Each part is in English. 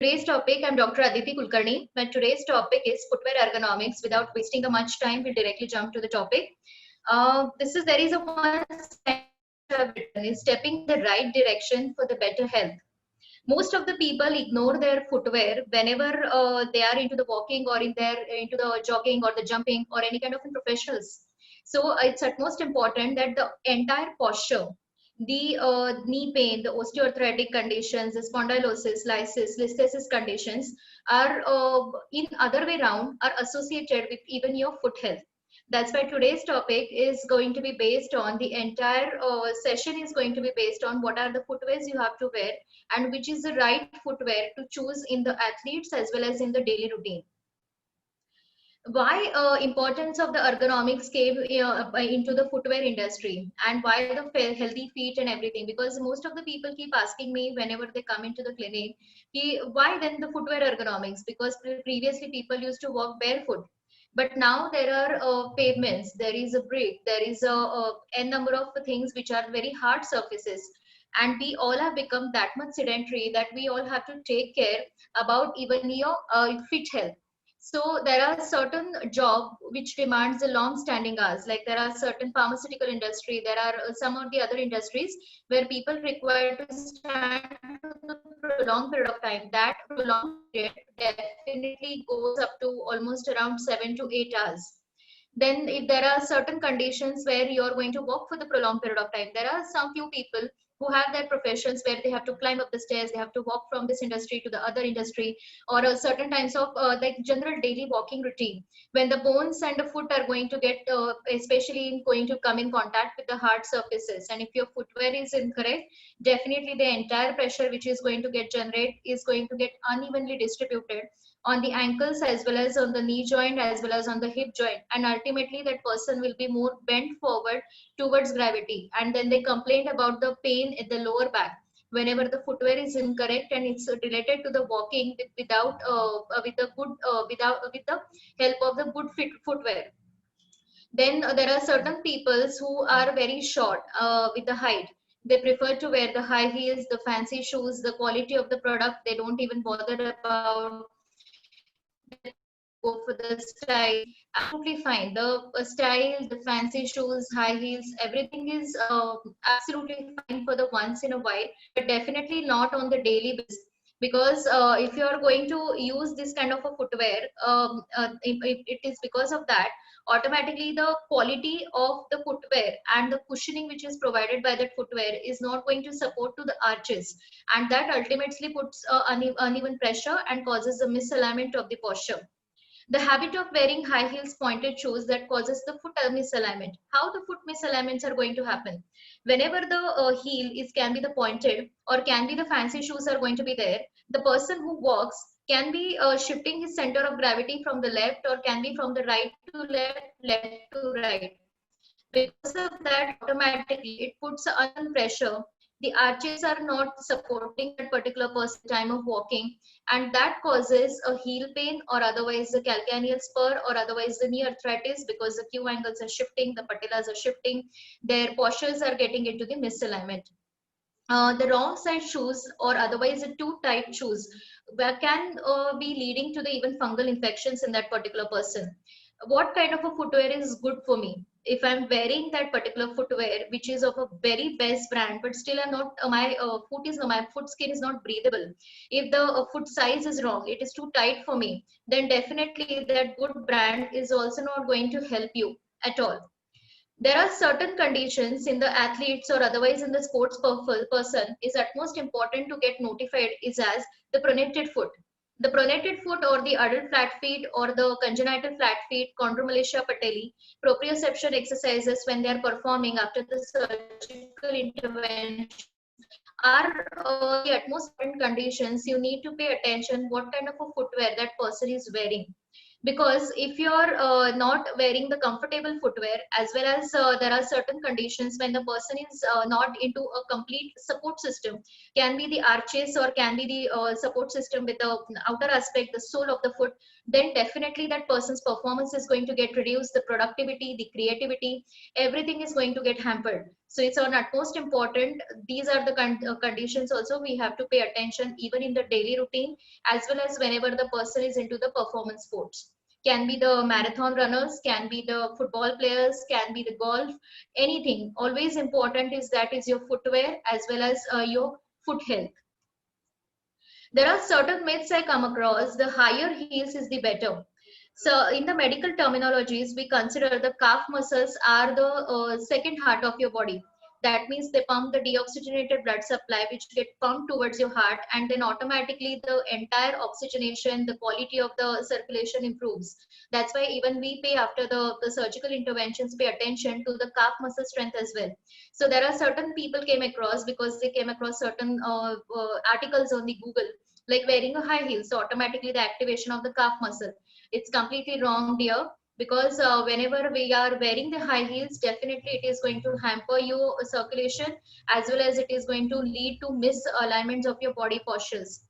Today's topic, I'm Dr. Aditi Kulkarni. But today's topic is footwear ergonomics. Without wasting a much time, we'll directly jump to the topic. There is a one sentence I've written is stepping in the right direction for the better health. Most of the people ignore their footwear whenever they are into the walking or into the jogging or the jumping or any kind of professionals. So it's utmost important that the entire posture, the knee pain, the osteoarthritic conditions, the spondylosis, lysis, listhesis conditions are in other way round are associated with even your foot health. That's why today's topic is going to be based on the entire session is going to be based on what are the footwears you have to wear and which is the right footwear to choose in the athletes as well as in the daily routine. Why importance of the ergonomics came into the footwear industry and why the healthy feet and everything, because most of the people keep asking me whenever they come into the clinic, why then the footwear ergonomics, because previously people used to walk barefoot, but now there are pavements, there is a brick, there is a n number of things which are very hard surfaces, and we all have become that much sedentary that we all have to take care about even your fit health. So there are certain job which demands the long standing hours, like there are certain pharmaceutical industry, there are some of the other industries where people require to stand for the prolonged period of time. That prolonged period definitely goes up to almost around 7 to 8 hours. Then if there are certain conditions where you're going to walk for the prolonged period of time, there are some few people who have their professions where they have to climb up the stairs, they have to walk from this industry to the other industry, or a certain times of like general daily walking routine when the bones and the foot are going to get especially going to come in contact with the hard surfaces, and if your footwear is incorrect, definitely the entire pressure which is going to get generated is going to get unevenly distributed on the ankles as well as on the knee joint as well as on the hip joint, and ultimately that person will be more bent forward towards gravity, and then they complained about the pain in the lower back whenever the footwear is incorrect and it's related to the walking without with the good without with the help of the good fit footwear. Then there are certain peoples who are very short with the height. They prefer to wear the high heels, the fancy shoes, the quality of the product. They don't even bother about go for the style. Absolutely fine. The style, the fancy shoes, high heels, everything is absolutely fine for the once in a while, but definitely not on the daily basis. Because if you are going to use this kind of a footwear, if it is because of that, automatically the quality of the footwear and the cushioning which is provided by that footwear is not going to support to the arches, and that ultimately puts uneven pressure and causes the misalignment of the posture. The habit of wearing high heels pointed shoes that causes the foot misalignment. How the foot misalignments are going to happen? Whenever the heel is can be the pointed or can be the fancy shoes are going to be there, the person who walks can be shifting his center of gravity from the left or can be from the right to left to right. Because of that, automatically it puts uneven pressure. The arches are not supporting that particular person time of walking, and that causes a heel pain or otherwise the calcaneal spur or otherwise the knee arthritis, because the Q angles are shifting, the patellas are shifting, their postures are getting into the misalignment. The wrong size shoes or otherwise the too tight shoes that can be leading to the even fungal infections in that particular person. What kind of a footwear is good for me? If I'm wearing that particular footwear which is of a very best brand, but still I'm not my foot skin is not breathable, if the foot size is wrong, it is too tight for me, then definitely that good brand is also not going to help you at all. There are certain conditions in the athletes or otherwise in the sports person is utmost important to get notified is as the pronated foot. The pronated foot or the adult flat feet or the congenital flat feet, chondromalacia patella, proprioception exercises when they are performing after the surgical intervention are the utmost important conditions. You need to pay attention what kind of a footwear that person is wearing, because if you're not wearing the comfortable footwear as well as there are certain conditions when the person is not into a complete support system, can be the arches or can be the support system with the outer aspect, the sole of the foot, then definitely that person's performance is going to get reduced, the productivity, the creativity, everything is going to get hampered. So it's on utmost important. These are the conditions also we have to pay attention even in the daily routine, as well as whenever the person is into the performance sports. Can be the marathon runners, can be the football players, can be the golf, anything. Always important is that is your footwear as well as your foot health. There are certain myths I come across. The higher heels is the better. So, in the medical terminologies, we consider the calf muscles are the second heart of your body. That means they pump the deoxygenated blood supply, which get pumped towards your heart, and then automatically the entire oxygenation, the quality of the circulation improves. That's why even we pay after the surgical interventions, pay attention to the calf muscle strength as well. So there are certain people came across because they came across certain articles on the Google, like wearing a high heel, so automatically the activation of the calf muscle. It's completely wrong, dear, because whenever we are wearing the high heels, definitely it is going to hamper your circulation, as well as it is going to lead to misalignments of your body postures.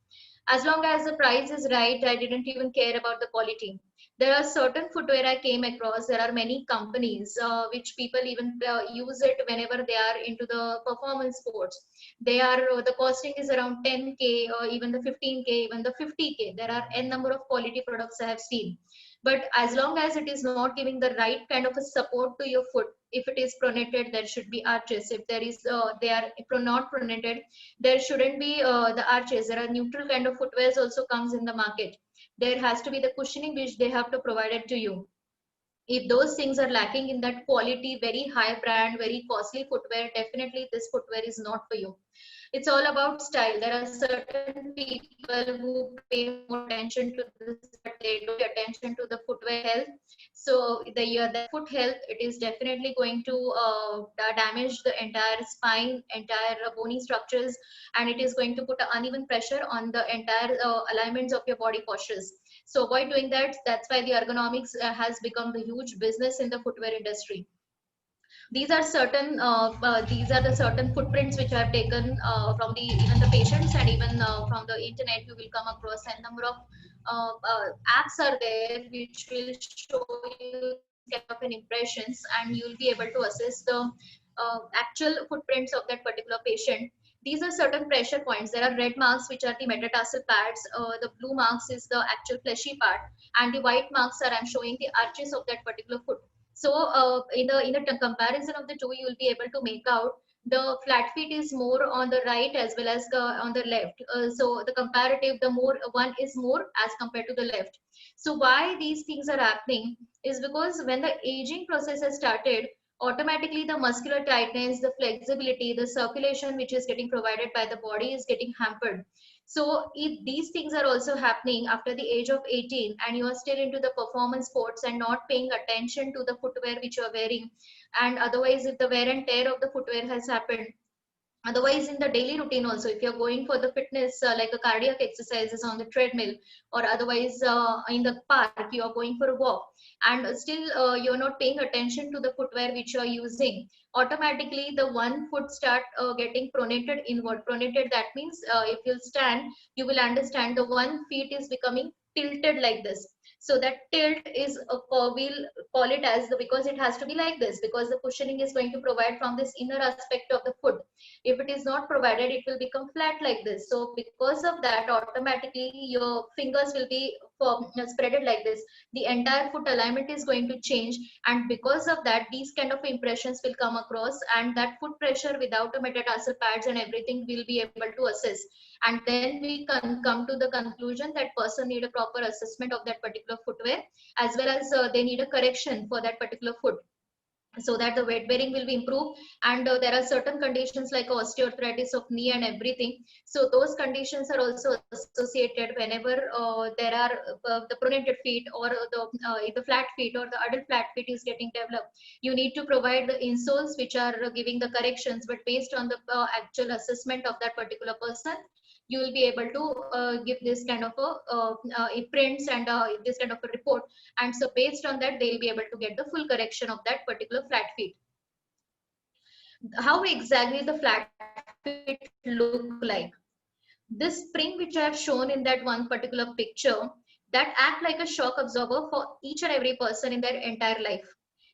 As long as the price is right, I didn't even care about the quality. There are certain footwear I came across. There are many companies which people even use it whenever they are into the performance sports. They are the costing is around 10K or even the 15K, even the 50K. There are n number of quality products I have seen. But as long as it is not giving the right kind of a support to your foot, if it is pronated, there should be arches. If there is they are not pronated, there shouldn't be the arches. There are neutral kind of footwears also comes in the market. There has to be the cushioning which they have to provide it to you. If those things are lacking in that quality, very high brand, very costly footwear, definitely this footwear is not for you. It's all about style. There are certain people who pay more attention to this, but they don't pay attention to the footwear health. So the foot health, it is definitely going to damage the entire spine, entire bony structures, and it is going to put an uneven pressure on the entire alignments of your body postures. So avoid doing that. That's why the ergonomics has become the huge business in the footwear industry. These are the certain footprints which I have taken from the even the patients, and even from the internet. You will come across a number of apps are there which will show you kind of an impressions, and you will be able to assess the actual footprints of that particular patient. These are certain pressure points. There are red marks which are the metatarsal pads, the blue marks is the actual fleshy part, and the white marks are I'm showing the arches of that particular foot. So in the comparison of the two, you will be able to make out the flat feet is more on the right as well as on the left. So the comparative, the more one is more as compared to the left. So why these things are happening is because when the aging process has started, automatically the muscular tightness, the flexibility, the circulation which is getting provided by the body is getting hampered. So if these things are also happening after the age of 18 and you are still into the performance sports and not paying attention to the footwear which you are wearing, and otherwise if the wear and tear of the footwear has happened, otherwise in the daily routine also, if you're going for the fitness like a cardiac exercises on the treadmill, or otherwise in the park you are going for a walk, and still you're not paying attention to the footwear which you are using, automatically the one foot start getting pronated inward. Pronated, that means if you'll stand, you will understand the one feet is becoming tilted like this. So that tilt is we'll call it as the, because it has to be like this, because the cushioning is going to provide from this inner aspect of the foot. If it is not provided, it will become flat like this. So because of that, automatically your fingers will be spreaded like this. The entire foot alignment is going to change, and because of that, these kind of impressions will come across, and that foot pressure without a metatarsal pads and everything will be able to assess. And then we can come to the conclusion that person need a proper assessment of that particular footwear, as well as they need a correction for that particular foot, so that the weight bearing will be improved. And there are certain conditions like osteoarthritis of knee and everything. So those conditions are also associated whenever there are the pronated feet, or the flat feet or the adult flat feet is getting developed. You need to provide the insoles which are giving the corrections, but based on the actual assessment of that particular person, you will be able to give this kind of a prints and this kind of a report. And so based on that, they'll be able to get the full correction of that particular flat feet. How exactly the flat feet look like? This spring which I have shown in that one particular picture, that act like a shock absorber for each and every person in their entire life.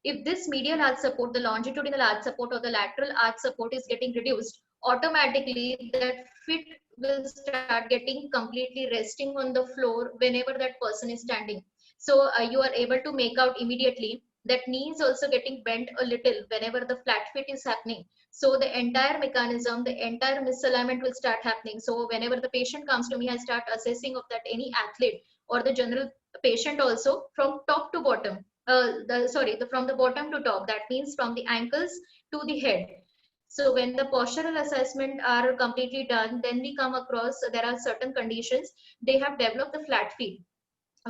If this medial arch support, the longitudinal arch support or the lateral arch support is getting reduced, automatically that fit will start getting completely resting on the floor whenever that person is standing. So you are able to make out immediately that knee is also getting bent a little whenever the flat fit is happening. So the entire mechanism, the entire misalignment will start happening. So whenever the patient comes to me, I start assessing of that any athlete or the general patient also from top to bottom. From the bottom to top. That means from the ankles to the head. So when the postural assessment are completely done, then we come across there are certain conditions. They have developed the flat feet,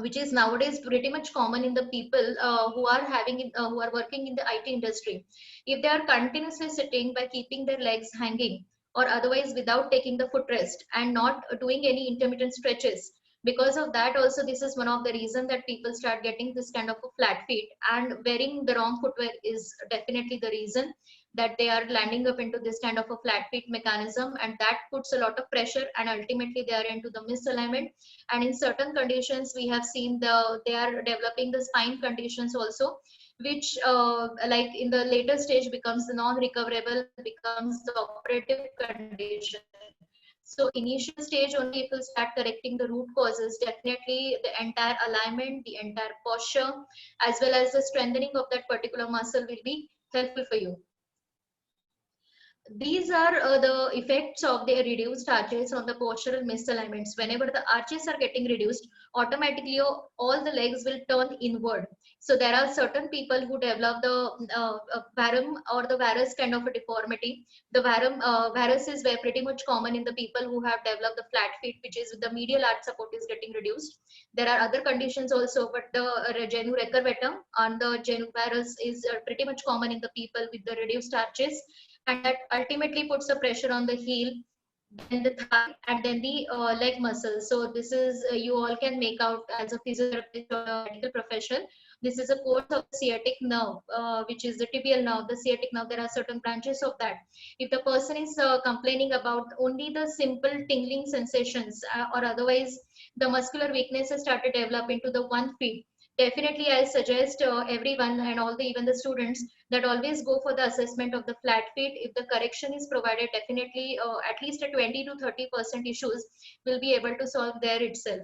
which is nowadays pretty much common in the people who are working in the IT industry. If they are continuously sitting by keeping their legs hanging or otherwise without taking the footrest and not doing any intermittent stretches, because of that also this is one of the reason that people start getting this kind of a flat feet, and wearing the wrong footwear is definitely the reason that they are landing up into this kind of a flat feet mechanism, and that puts a lot of pressure and ultimately they are into the misalignment. And in certain conditions we have seen they are developing the spine conditions also, which like in the later stage becomes the non-recoverable, becomes the operative condition. So initial stage only if you start correcting the root causes, definitely the entire alignment, the entire posture, as well as the strengthening of that particular muscle will be helpful for you. These are the effects of the reduced arches on the postural misalignments. Whenever the arches are getting reduced, automatically all the legs will turn inward. So there are certain people who develop the varum or the varus kind of a deformity. The varus is very pretty much common in the people who have developed the flat feet, which is the medial arch support is getting reduced. There are other conditions also, but the genu recurvatum and the genu varus is pretty much common in the people with the reduced arches, and that ultimately puts the pressure on the heel, then the thigh, and then the leg muscles. So this is you all can make out as a physiotherapist or a medical professional. This is a course of sciatic nerve, which is the tibial nerve, the sciatic nerve. There are certain branches of that. If the person is complaining about only the simple tingling sensations, or otherwise the muscular weakness has started developing to the one feet, definitely I suggest everyone and all the even the students that always go for the assessment of the flat feet. If the correction is provided, definitely at least a 20 to 30% issues will be able to solve there itself.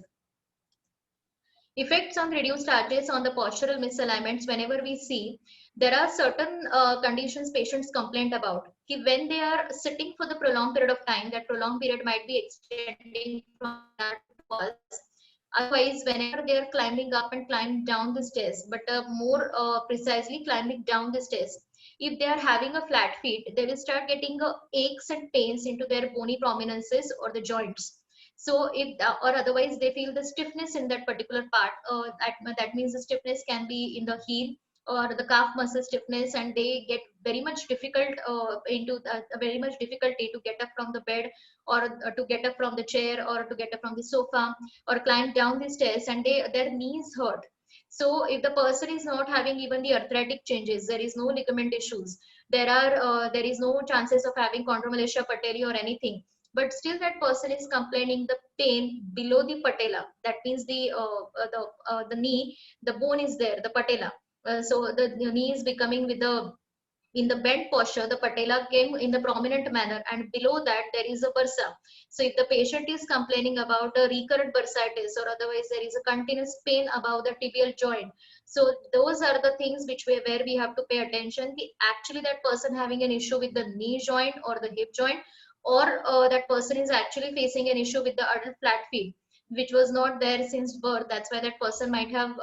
Effects on reduced arches on the postural misalignments. Whenever we see, there are certain conditions patients complain about. When they are sitting for the prolonged period of time, that prolonged period might be extending from that to otherwise, whenever they are climbing up and climbing down the stairs, but more precisely climbing down the stairs, if they are having a flat feet, they will start getting aches and pains into their bony prominences or the joints. So if or otherwise they feel the stiffness in that particular part, that means the stiffness can be in the heel or the calf muscle stiffness, and they get very much difficult into very much difficulty to get up from the bed, or to get up from the chair, or to get up from the sofa, or climb down the stairs, and their knees hurt. So if the person is not having even the arthritic changes, there is no ligament issues, there is no chances of having chondromalacia patella or anything, but still that person is complaining the pain below the patella. That means the knee, the bone is there, the patella. So the knee is becoming with the in the bent posture, the patella came in the prominent manner, and below that there is a bursa. So if the patient is complaining about a recurrent bursitis, or otherwise there is a continuous pain above the tibial joint, so those are the things where we have to pay attention. Actually that person having an issue with the knee joint or the hip joint, or that person is actually facing an issue with the adult flat feet, which was not there since birth. That's why that person might have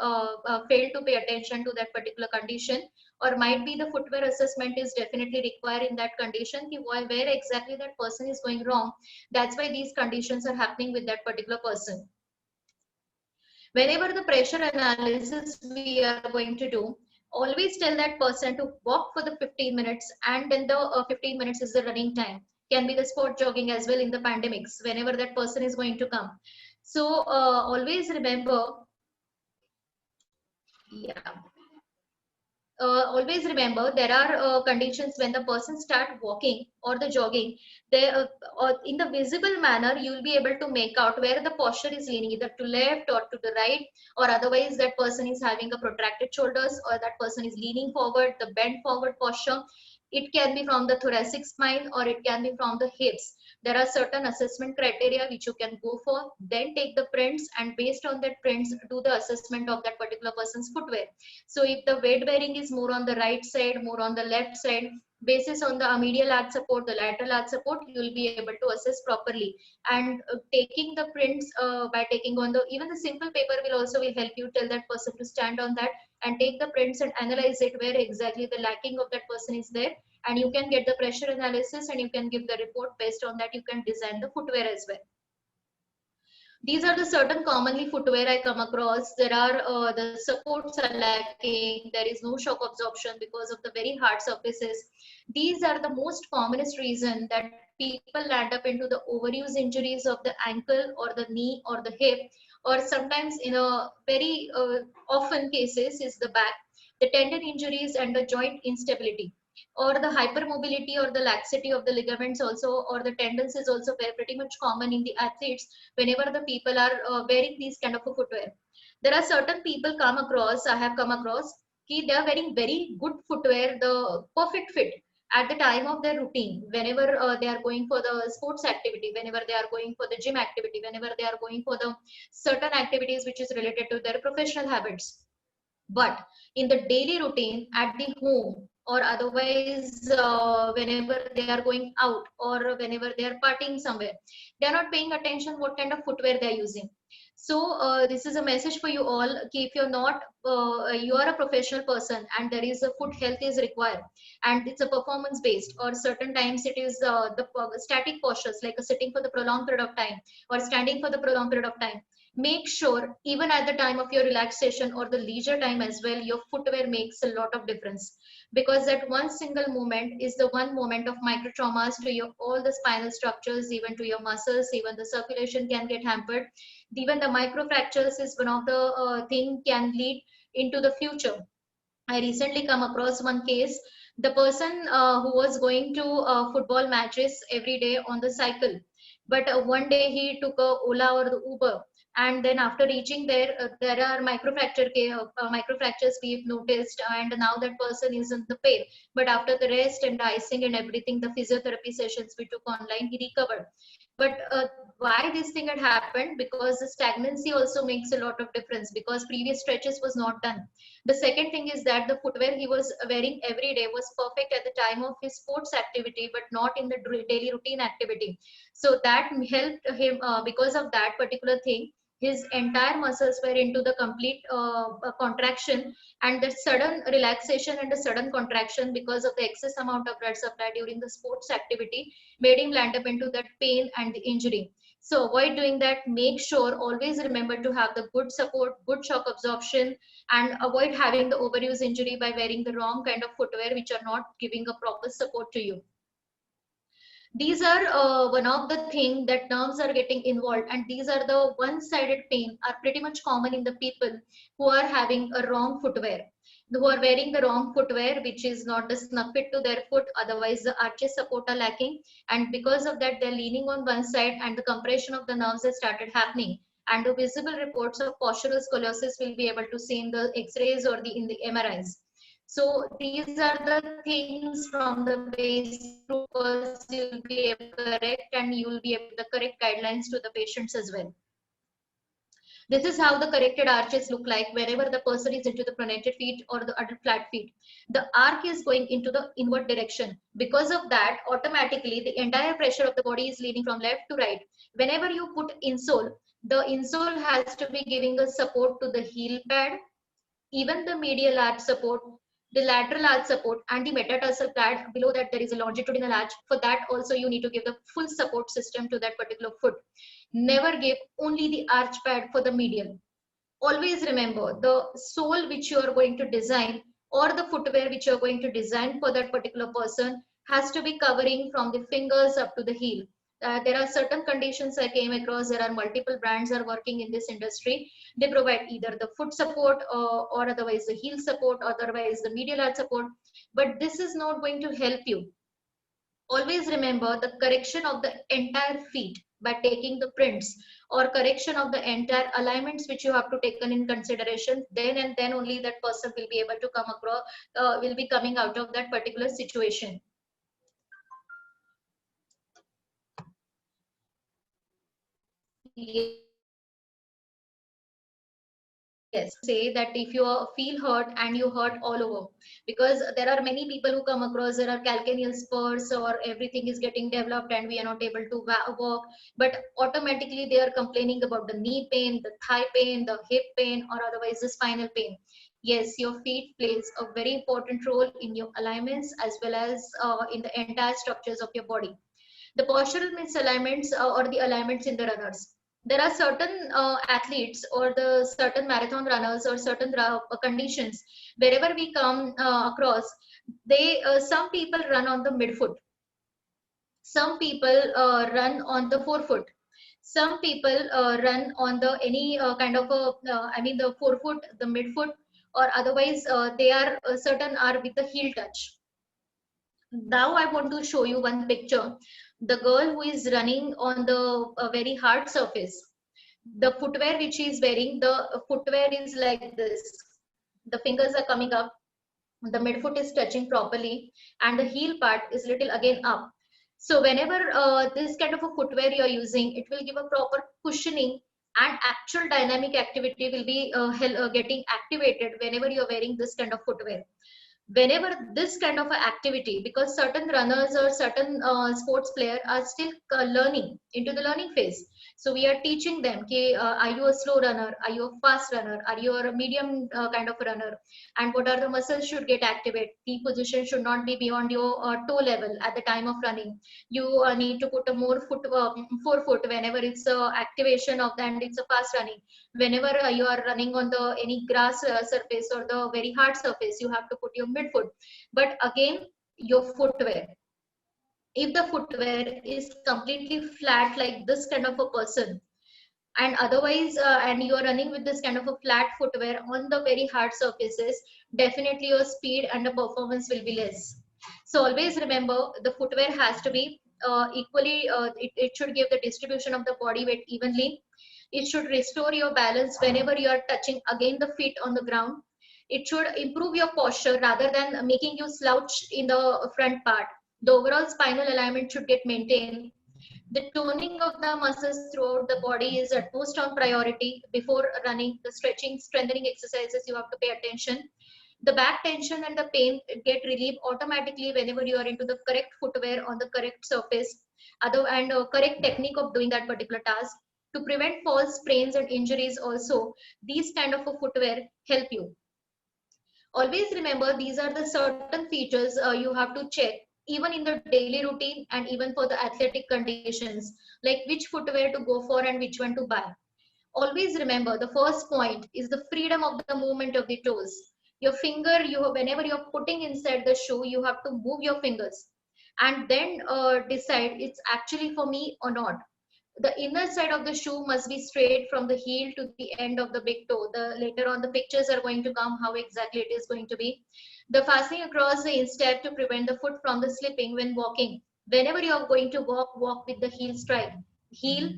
failed to pay attention to that particular condition, or might be the footwear assessment is definitely required in that condition. Where exactly that person is going wrong, that's why these conditions are happening with that particular person. Whenever the pressure analysis we are going to do, always tell that person to walk for the 15 minutes, and then the 15 minutes is the running time. Can be the sport jogging as well in the pandemics, whenever that person is going to come. So always remember, yeah. always remember there are conditions when the person start walking or the jogging, they or in the visible manner you will be able to make out where the posture is leaning, either to left or to the right, or otherwise that person is having a protracted shoulders, or that person is leaning forward, the bent forward posture. It can be from the thoracic spine or it can be from the hips. There are certain assessment criteria which you can go for, then take the prints, and based on that prints do the assessment of that particular person's footwear. So if the weight bearing is more on the right side, more on the left side, basis on the medial arch support, the lateral arch support, you will be able to assess properly. And taking the prints by taking on the, even the simple paper will also will help you tell that person to stand on that and take the prints and analyze it where exactly the lacking of that person is there, and you can get the pressure analysis and you can give the report. Based on that you can design the footwear as well. These are the certain commonly footwear I come across. There are the supports are lacking. There is no shock absorption because of the very hard surfaces. These are the most commonest reason that people land up into the overuse injuries of the ankle or the knee or the hip, or sometimes in a very often cases is the back, the tendon injuries and the joint instability, or the hypermobility or the laxity of the ligaments also, or the tendons is also very pretty much common in the athletes whenever the people are wearing these kind of a footwear. There are certain people come across, I have come across, they are wearing very good footwear, the perfect fit at the time of their routine, whenever they are going for the sports activity, whenever they are going for the gym activity, whenever they are going for the certain activities which is related to their professional habits. But in the daily routine at the home, or otherwise whenever they are going out or whenever they are partying somewhere, they are not paying attention what kind of footwear they are using. So this is a message for you all, ki if you're not you are a professional person and there is a foot health is required, and it's a performance based, or certain times it is the static postures like sitting for the prolonged period of time or standing for the prolonged period of time, make sure even at the time of your relaxation or the leisure time as well, your footwear makes a lot of difference, because that one single movement is the one moment of micro traumas to your all the spinal structures, even to your muscles, even the circulation can get hampered. Even the micro fractures is one of the thing can lead into the future. I recently come across one case. The person who was going to football matches every day on the cycle, but one day he took a Ola or the Uber, and then after reaching there, there are microfractures we've noticed, and now that person is in the pain. But after the rest and the icing and everything, the physiotherapy sessions we took online, he recovered. But why this thing had happened? Because the stagnancy also makes a lot of difference, because previous stretches was not done. The second thing is that the footwear he was wearing every day was perfect at the time of his sports activity, but not in the daily routine activity. So that helped him, because of that particular thing, his entire muscles were into the complete contraction, and the sudden relaxation and the sudden contraction because of the excess amount of blood supply during the sports activity made him land up into that pain and the injury. So avoid doing that. Make sure, always remember to have the good support, good shock absorption, and avoid having the overuse injury by wearing the wrong kind of footwear which are not giving a proper support to you. These are one of the thing that nerves are getting involved, and these are the one-sided pain are pretty much common in the people who are having a wrong footwear, who are wearing the wrong footwear which is not the snug fit to their foot, otherwise the arches support are lacking, and because of that they're leaning on one side and the compression of the nerves has started happening, and the visible reports of postural scoliosis will be able to see in the x-rays or the in the MRIs. So these are the things from the basic purpose you'll be able to correct, and you will be able to correct guidelines to the patients as well. This is how the corrected arches look like whenever the person is into the pronated feet or the adult flat feet. The arc is going into the inward direction. Because of that, automatically the entire pressure of the body is leaning from left to right. Whenever you put insole, the insole has to be giving a support to the heel pad, even the medial arch support, the lateral arch support, and the metatarsal pad. Below that there is a longitudinal arch. For that also you need to give the full support system to that particular foot. Never give only the arch pad for the medial. Always remember, the sole which you are going to design or the footwear which you are going to design for that particular person has to be covering from the fingers up to the heel. There are certain conditions I came across. There are multiple brands are working in this industry. They provide either the foot support or otherwise the heel support, otherwise the medial arch support. But this is not going to help you. Always remember the correction of the entire feet by taking the prints, or correction of the entire alignments which you have to taken in consideration. Then and then only that person will be able to come across, will be coming out of that particular situation. Yes, say that if you feel hurt and you hurt all over, because there are many people who come across, there are calcaneal spurs or everything is getting developed and we are not able to walk, but automatically they are complaining about the knee pain, the thigh pain, the hip pain, or otherwise the spinal pain. Yes, your feet plays a very important role in your alignments as well as in the entire structures of your body. The postural misalignments or the alignments in the runners. There are certain athletes or the certain marathon runners or certain conditions wherever we come across. They some people run on the midfoot. Some people run on the forefoot. Some people run on the any kind of a I mean the forefoot, the midfoot, or otherwise they are certain are with the heel touch. Now I want to show you one picture. The girl who is running on the very hard surface. The footwear which she is wearing, the footwear is like this. The fingers are coming up, the midfoot is touching properly, and the heel part is little again up. So whenever this kind of a footwear you are using, it will give a proper cushioning, and actual dynamic activity will be getting activated whenever you are wearing this kind of footwear. Whenever this kind of a activity, because certain runners or certain sports player are still learning into the learning phase, so we are teaching them okay, are you a slow runner, are you a fast runner, are you a medium kind of runner, and what are the muscles should get activated. The position should not be beyond your toe level at the time of running. You need to put a more forefoot whenever it's activation of the, and it's a fast running. Whenever you are running on the any grass surface or the very hard surface, you have to put your midfoot. But again, your footwear, if the footwear is completely flat like this kind of a person, and otherwise and you are running with this kind of a flat footwear on the very hard surfaces, definitely your speed and the performance will be less. So always remember, the footwear has to be equally it should give the distribution of the body weight evenly. It should restore your balance whenever you are touching again the feet on the ground. It should improve your posture rather than making you slouch in the front part. The overall spinal alignment should get maintained. The toning of the muscles throughout the body is utmost on priority before running. The stretching, strengthening exercises you have to pay attention. The back tension and the pain get relieved automatically whenever you are into the correct footwear on the correct surface. Other and correct technique of doing that particular task. To prevent falls, sprains, and injuries, also these kind of a footwear help you. Always remember, these are the certain features you have to check even in the daily routine and even for the athletic conditions, like which footwear to go for and which one to buy. Always remember, the first point is the freedom of the movement of the toes. Your finger, whenever you're putting inside the shoe, you have to move your fingers and then decide it's actually for me or not. The inner side of the shoe must be straight from the heel to the end of the big toe. The later on the pictures are going to come how exactly it is going to be. The fastening across the instep to prevent the foot from the slipping when walking. Whenever you are going to walk, walk with the heel strike. Heel,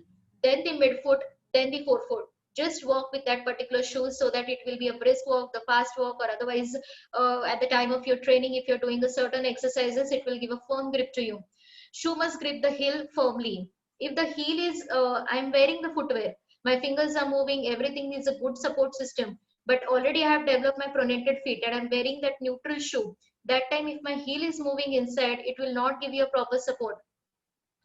then the midfoot, then the forefoot. Just walk with that particular shoe so that it will be a brisk walk, the fast walk, or otherwise at the time of your training, if you're doing a certain exercises, it will give a firm grip to you. Shoe must grip the heel firmly. If the heel is I'm wearing the footwear, my fingers are moving, everything is a good support system, but already I have developed my pronated feet and I'm wearing that neutral shoe, that time if my heel is moving inside, it will not give you a proper support.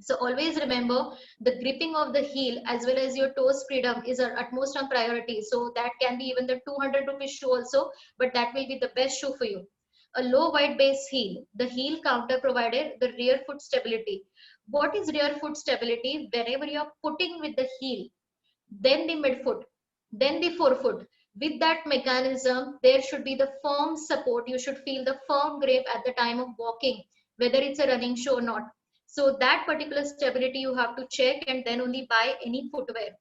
So always remember, the gripping of the heel as well as your toes freedom is our utmost on priority. So that can be even the 200 rupees shoe also, but that will be the best shoe for you. A low wide base heel, the heel counter provided the rear foot stability. What is rear foot stability? Whenever you are putting with the heel, then the midfoot, then the forefoot. With that mechanism, there should be the firm support. You should feel the firm grip at the time of walking, whether it's a running shoe or not. So that particular stability you have to check and then only buy any footwear.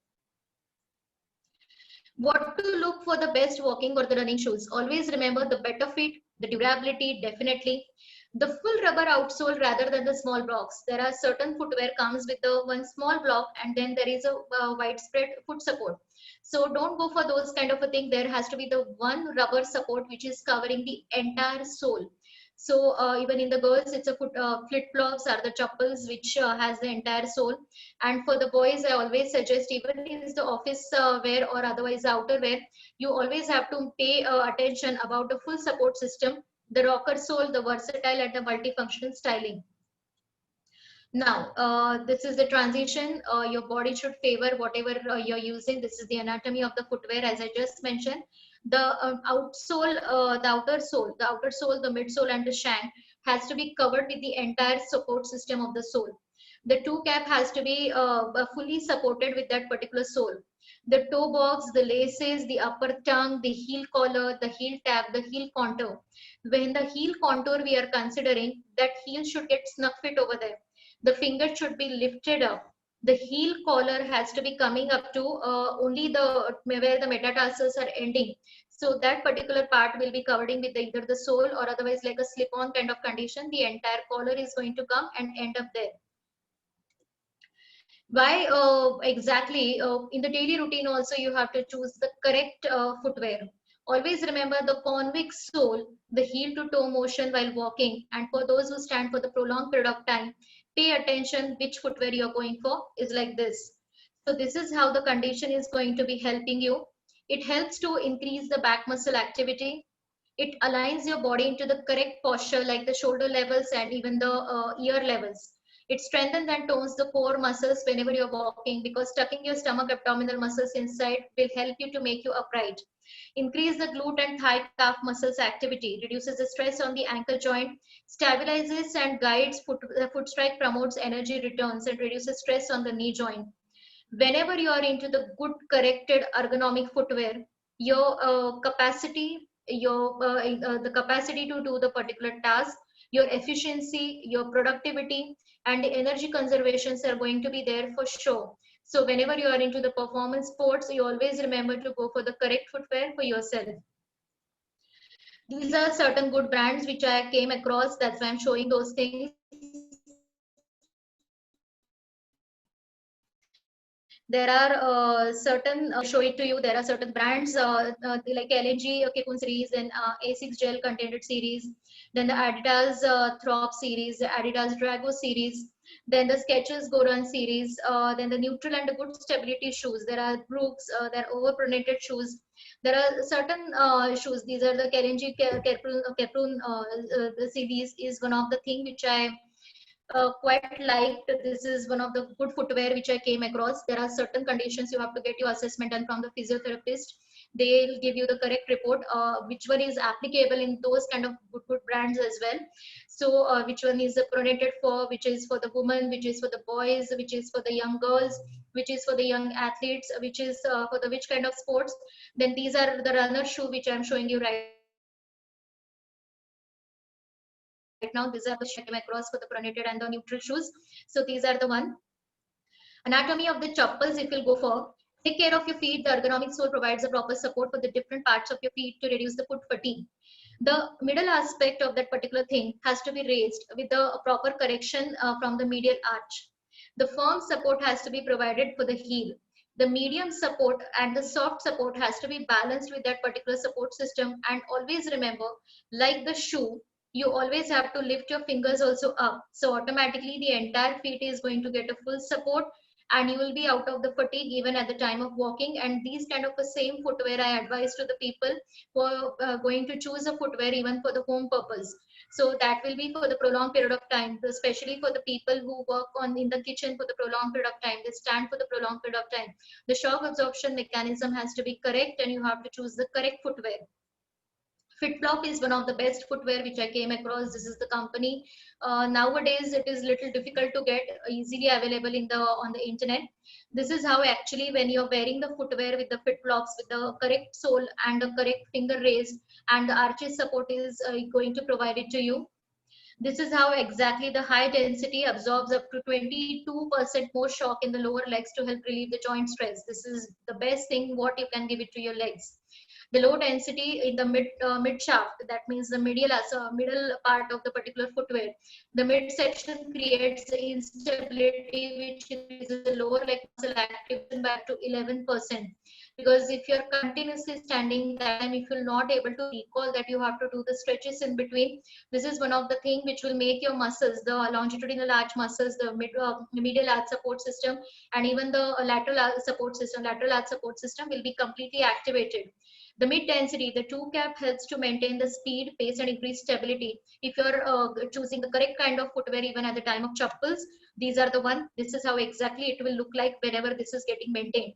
What to look for the best walking or the running shoes? Always remember the better fit, the durability, definitely. The full rubber outsole rather than the small blocks. There are certain footwear comes with the one small block and then there is a widespread foot support. So don't go for those kind of a thing. There has to be the one rubber support which is covering the entire sole. So even in the girls, it's a flip flops are the chappals which has the entire sole. And for the boys, I always suggest even if the office wear or otherwise outer wear, you always have to pay attention about the full support system, the rocker sole, the versatile and the multifunctional styling. Now, this is the transition. Your body should favor whatever you're using. This is the anatomy of the footwear, as I just mentioned. The outsole, the outer sole, the midsole, and the shank has to be covered with the entire support system of the sole. The toe cap has to be fully supported with that particular sole. The toe box, the laces, the upper tongue, the heel collar, the heel tab, the heel contour. When the heel contour we are considering, that heel should get snug fit over there. The finger should be lifted up. The heel collar has to be coming up to only the where the metatarsals are ending. So that particular part will be covering with either the sole or otherwise like a slip-on kind of condition. The entire collar is going to come and end up there. Why exactly in the daily routine also you have to choose the correct footwear. Always remember the convex sole, the heel to toe motion while walking, and for those who stand for the prolonged period of time, pay attention which footwear you're going for is like this. So this is how the condition is going to be helping you. It helps to increase the back muscle activity. It aligns your body into the correct posture like the shoulder levels and even the ear levels. It strengthens and tones the core muscles whenever you're walking because tucking your stomach abdominal muscles inside will help you to make you upright. Increase the glute and thigh calf muscles activity, reduces the stress on the ankle joint, stabilizes and guides the foot strike, promotes energy returns and reduces stress on the knee joint. Whenever you are into the good corrected ergonomic footwear, your capacity, the capacity to do the particular task, your efficiency, your productivity, and the energy conservations are going to be there for sure. So whenever you are into the performance sports, you always remember to go for the correct footwear for yourself. These are certain good brands which I came across. That's why I'm showing those things. There are certain show it to you. There are certain brands like LNG Cocoon series and A6 gel contained series, then the Adidas Throp series, the Adidas Drago series, then the Skechers Go Run series, then the neutral and the good stability shoes. There are Brooks, there are overpronate shoes. There are certain shoes. These are the Kerenji Keprun series is one of the thing which I quite liked. This is one of the good footwear which I came across. There are certain conditions you have to get your assessment done from the physiotherapist. They'll give you the correct report, which one is applicable in those kind of good brands as well. So which one is pronated for, which is for the women, which is for the boys, which is for the young girls, which is for the young athletes, which is for the which kind of sports. Then these are the runner shoe which I'm showing you right now. These are the shoes I came across for the pronated and the neutral shoes. So these are the one. Anatomy of the chappals, if you'll go for, take care of your feet. The ergonomic sole provides a proper support for the different parts of your feet to reduce the foot fatigue. The middle aspect of that particular thing has to be raised with the proper correction from the medial arch. The firm support has to be provided for the heel. The medium support and the soft support has to be balanced with that particular support system. And always remember, like the shoe, you always have to lift your fingers also up. So automatically the entire feet is going to get a full support and you will be out of the fatigue even at the time of walking. And these kind of the same footwear I advise to the people who are going to choose a footwear even for the home purpose. So that will be for the prolonged period of time, especially for the people who work on in the kitchen for the prolonged period of time. They stand for the prolonged period of time. The shock absorption mechanism has to be correct and you have to choose the correct footwear. FitFlop is one of the best footwear which I came across. This is the company. Nowadays, it is little difficult to get easily available in the on the internet. This is how actually when you're wearing the footwear with the FitFlops with the correct sole and the correct finger raise and the arches support is going to provide it to you. This is how exactly the high density absorbs up to 22% more shock in the lower legs to help relieve the joint stress. This is the best thing what you can give it to your legs. The low density in the mid shaft, that means the middle part of the particular footwear. The mid section creates instability, which increases the lower leg muscle activation by up to 11%. Because if you're continuously standing, that time if you're not able to recall that you have to do the stretches in between, this is one of the thing which will make your muscles, the longitudinal arch muscles, the medial arch support system, and even the lateral arch support system will be completely activated. The mid density, the two cap helps to maintain the speed, pace, and increase stability. If you're choosing the correct kind of footwear, even at the time of chappals, these are the one. This is how exactly it will look like whenever this is getting maintained.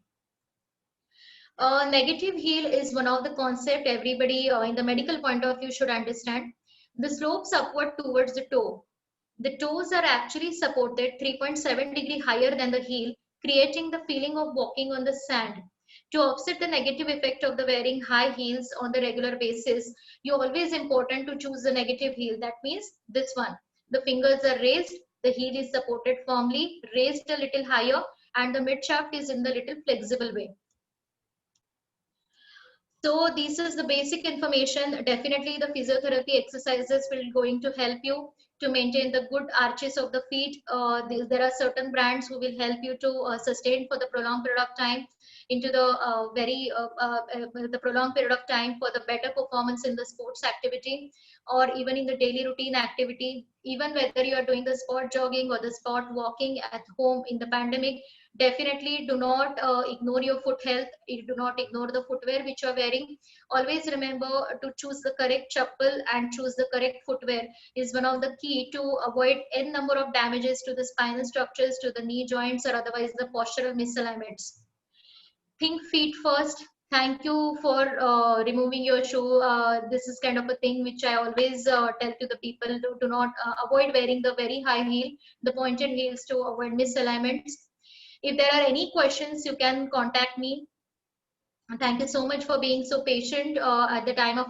Negative heel is one of the concept everybody in the medical point of view should understand. The slopes upward towards the toe. The toes are actually supported 3.7 degree higher than the heel, creating the feeling of walking on the sand. To offset the negative effect of the wearing high heels on the regular basis, you always important to choose the negative heel. That means this one. The fingers are raised, the heel is supported firmly, raised a little higher, and the mid shaft is in the little flexible way. So this is the basic information. Definitely the physiotherapy exercises will going to help you to maintain the good arches of the feet. There are certain brands who will help you to sustain for the prolonged period of time into the prolonged period of time for the better performance in the sports activity, or even in the daily routine activity. Even whether you are doing the sport jogging or the sport walking at home in the pandemic, definitely do not ignore your foot health. You do not ignore the footwear which you are wearing. Always remember to choose the correct chappal and choose the correct footwear is one of the key to avoid n number of damages to the spinal structures, to the knee joints, or otherwise the postural misalignments. Think feet first. Thank you for removing your shoe. This is kind of a thing which I always tell to the people to do not avoid wearing the very high heel, the pointed heels, to avoid misalignments. If there are any questions, you can contact me. Thank you so much for being so patient at the time of